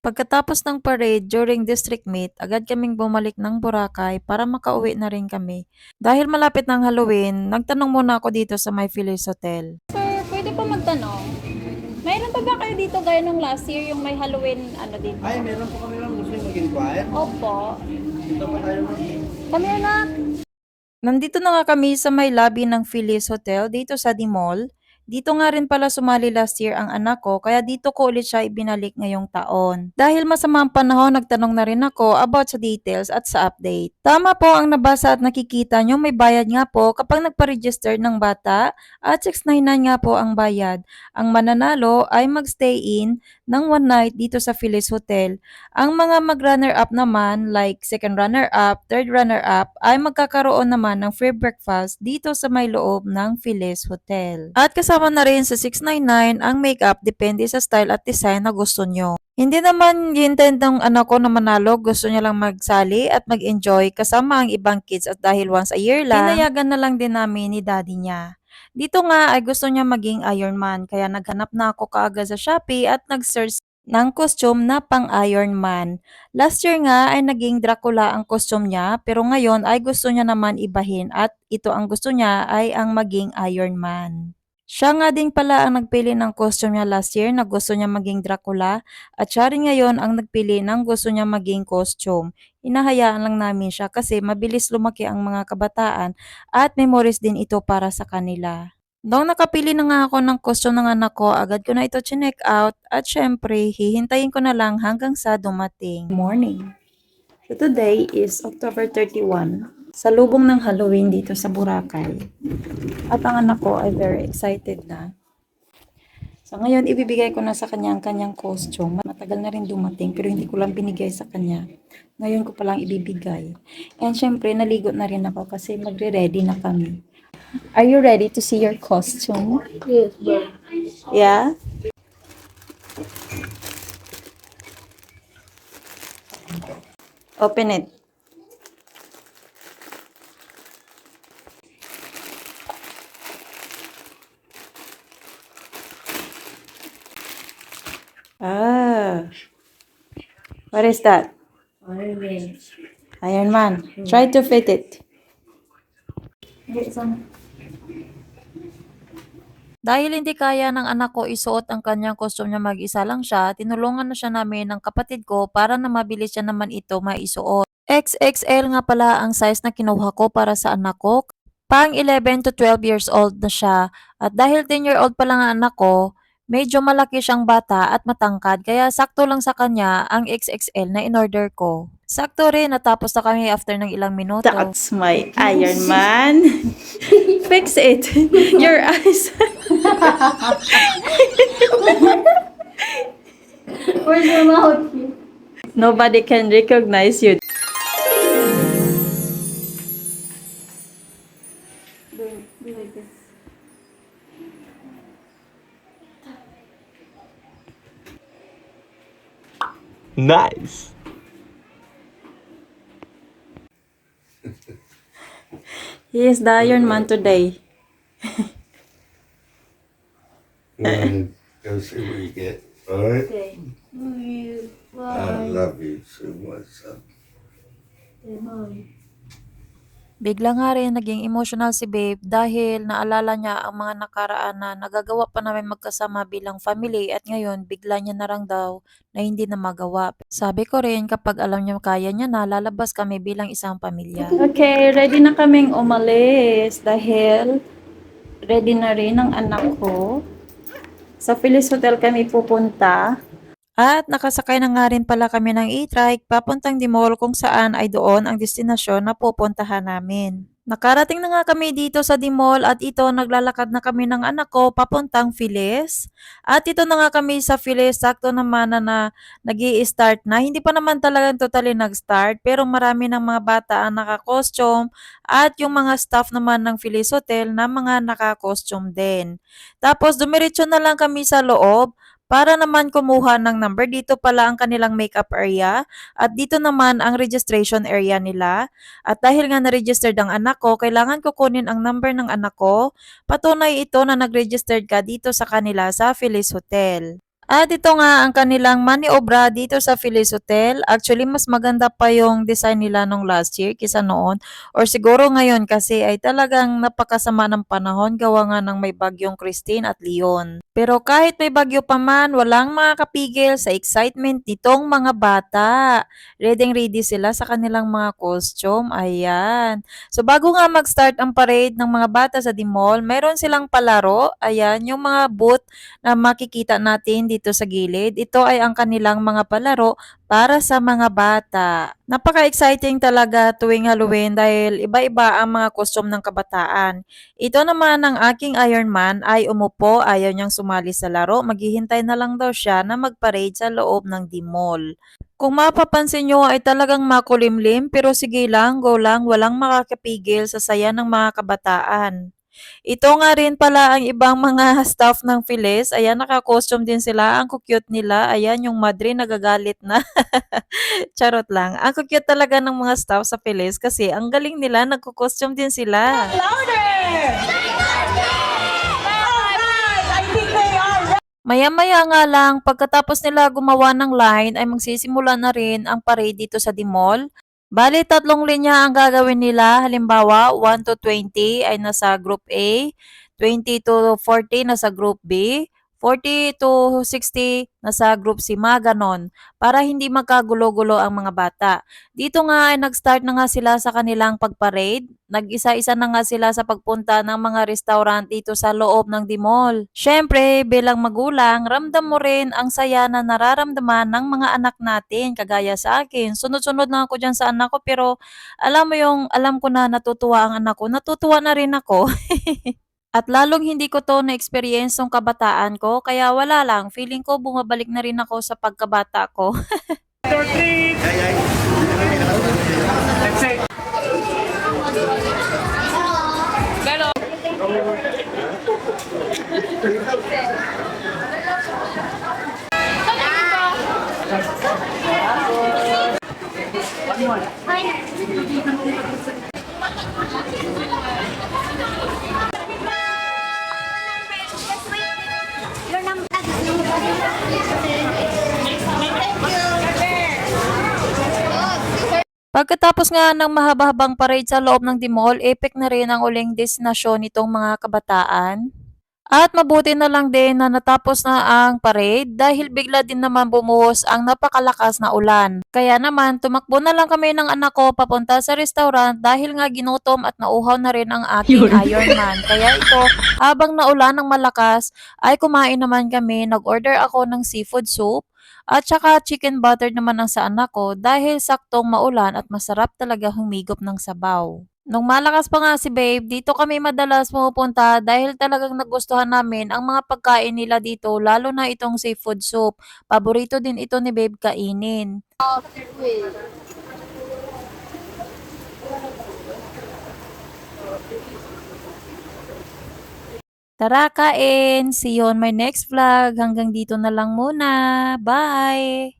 Pagkatapos ng parade during district meet, agad kaming bumalik ng Boracay para makauwi na rin kami. Dahil malapit ng Halloween, nagtanong muna ako dito sa My Feliz Hotel. Sir, pwede po magtanong. Mayroon pa ba kayo dito gaya nung last year yung may Halloween ano dito? Ay, meron po kami lang gusto yung mag-inquire. Opo. Dito pa tayo ma'am. Kami na. Nandito na nga kami sa may lobby ng Feliz Hotel dito sa D-Mall. Dito nga rin pala sumali last year ang anak ko kaya dito ko ulit siya ibinalik ngayong taon. Dahil masama ang panahon, nagtanong na rin ako about sa details at sa update. Tama po ang nabasa at nakikita nyo, may bayad nga po kapag nagpa-register ng bata at 699 nga po ang bayad. Ang mananalo ay magstay in ng one night dito sa Feliz Hotel. Ang mga mag-runner-up naman like second runner-up, third runner-up ay magkakaroon naman ng free breakfast dito sa may loob ng Feliz Hotel. At kasama na rin sa 699 ang makeup depende sa style at design na gusto nyo. Hindi naman intend ng anak ko na manalo, gusto niya lang magsali at mag-enjoy kasama ang ibang kids at dahil once a year lang, pinayagan na lang din namin ni daddy niya. Dito nga ay gusto niya maging Ironman kaya naghanap na ako kaagad sa Shopee at nag-search ng costume na pang Ironman. Last year nga ay naging Dracula ang costume niya pero ngayon ay gusto niya naman ibahin at ito ang gusto niya ay ang maging Ironman. Siya nga din pala ang nagpili ng costume niya last year na gusto niya maging Dracula at siya rin ngayon ang nagpili ng gusto niya maging costume. Hinahayaan lang namin siya kasi mabilis lumaki ang mga kabataan at memories din ito para sa kanila. Nung nakapili na nga ako ng costume ng anak ko, agad ko na ito chinek out at syempre, hihintayin ko na lang hanggang sa dumating. Morning. So today is October 31. Sa lubong ng Halloween dito sa Boracay. At ang anak ko ay very excited na. So ngayon, ibibigay ko na sa kanya ang kanyang costume. Matagal na rin dumating pero hindi ko lang binigay sa kanya. Ngayon ko palang ibibigay. And syempre, naligo na rin ako kasi magre-ready na kami. Are you ready to see your costume? Yes, but Yeah? Open it. Ah. What is that? Iron Man. Iron Man. Try to fit it. Dahil hindi kaya ng anak ko isuot ang kanyang costume niya mag-isa lang siya, tinulungan na siya namin ng kapatid ko para na mabilis siya naman ito maisuot. XXL nga pala ang size na kinuha ko para sa anak ko. Pang 11 to 12 years old na siya. At dahil 10-year-old pa lang ang anak ko, medyo malaki siyang bata at matangkad kaya sakto lang sa kanya ang XXL na in-order ko. Sakto rin, natapos na kami after ng ilang minuto. That's my Iron Man. Fix it. Your eyes. Where's your mouth? Nobody can recognize you. Do like this. Nice. He is the Iron Man today. And go see what you get. All right. Okay. Love you. I Bye. love you so much. Son. Say bye. Bigla nga rin naging emotional si Babe dahil naalala niya ang mga nakaraan na nagagawa pa namin magkasama bilang family at ngayon bigla niya na lang daw na hindi na magawa. Sabi ko rin kapag alam niya kaya niya na lalabas kami bilang isang pamilya. Okay, ready na kaming umalis dahil ready na rin ang anak ko. Sa Feliz Hotel kami pupunta. At nakasakay na nga rin pala kami ng e-trike papuntang Dimol kung saan ay doon ang destinasyon na pupuntahan namin. Nakarating na nga kami dito sa Dimol at ito naglalakad na kami ng anak ko papuntang Feliz. At ito na nga kami sa Feliz, sakto naman na nag-i-start na. Hindi pa naman talagang totally nag-start pero marami ng mga bata ang naka-costume at yung mga staff naman ng Feliz Hotel na mga naka-costume din. Tapos dumiretso na lang kami sa loob Para naman kumuha ng number, dito pala ang kanilang makeup area at dito naman ang registration area nila. At dahil nga na-registered ang anak ko, kailangan ko kunin ang number ng anak ko. Patunay ito na nag-registered ka dito sa kanila sa Feliz Hotel. At ito nga ang kanilang maniobra dito sa Feliz Hotel. Actually, mas maganda pa yung design nila nung last year kisa noon. Or siguro ngayon kasi ay talagang napakasama ng panahon gawa nga ng may bagyong Christine at Leon. Pero kahit may bagyo pa man, walang makakapigil sa excitement nitong mga bata. Ready sila sa kanilang mga costume. Ayan. So bago nga mag-start ang parade ng mga bata sa D-Mall, mayroon silang palaro. Ayan, yung mga booth na makikita natin dito sa gilid. Ito ay ang kanilang mga palaro para sa mga bata. Napaka-exciting talaga tuwing Halloween dahil iba-iba ang mga costume ng kabataan. Ito naman ang aking Iron Man ay umupo, ayaw niyang sumali sa laro, maghihintay na lang daw siya na mag-parade sa loob ng D-Mall. Kung mapapansin nyo ay talagang makulimlim pero sige lang, go lang, walang makakapigil sa saya ng mga kabataan. Ito nga rin pala ang ibang mga staff ng Feliz. Ayan, naka-costume din sila. Ang cute nila. Ayan, yung madre nagagalit na. Charot lang. Ang cute talaga ng mga staff sa Feliz kasi ang galing nila, nagko-costume din sila. Maya-maya nga lang, pagkatapos nila gumawa ng line ay magsisimula na rin ang parade dito sa D-Mall. Bali, 3 linya ang gagawin nila. Halimbawa, 1 to 20 ay nasa Group A, 20 to 40 nasa Group B, 40 to 60 nasa Group C, mga ganon, para hindi magkagulo-gulo ang mga bata. Dito nga ay nag-start na nga sila sa kanilang pagparade. Nag-isa-isa na nga sila sa pagpunta ng mga restaurant dito sa loob ng D-Mall. Syempre, bilang magulang, ramdam mo rin ang saya na nararamdaman ng mga anak natin, kagaya sa akin. Sunod-sunod lang ako dyan sa anak ko, pero alam ko na natutuwa ang anak ko, natutuwa na rin ako. At lalong hindi ko to na-experience nung kabataan ko, kaya wala lang, feeling ko bumabalik na rin ako sa pagkabata ko. Pagkatapos nga ng mahaba-habang parade sa loob ng D-Mall, epic na rin ang uling destinasyon nitong mga kabataan. At mabuti na lang din na natapos na ang parade dahil bigla din naman bumuhos ang napakalakas na ulan. Kaya naman tumakbo na lang kami ng anak ko papunta sa restaurant dahil nga ginutom at nauhaw na rin ang aking Iron Man. Kaya ito, habang naulan ng malakas ay kumain naman kami, nag-order ako ng seafood soup. At saka chicken butter naman ang sa anak ko dahil saktong maulan at masarap talaga humigop ng sabaw. Nung malakas pa nga si Babe, dito kami madalas pumupunta dahil talagang nagustuhan namin ang mga pagkain nila dito, lalo na itong seafood soup. Paborito din ito ni Babe kainin. Tara kain! See you on my next vlog. Hanggang dito na lang muna. Bye!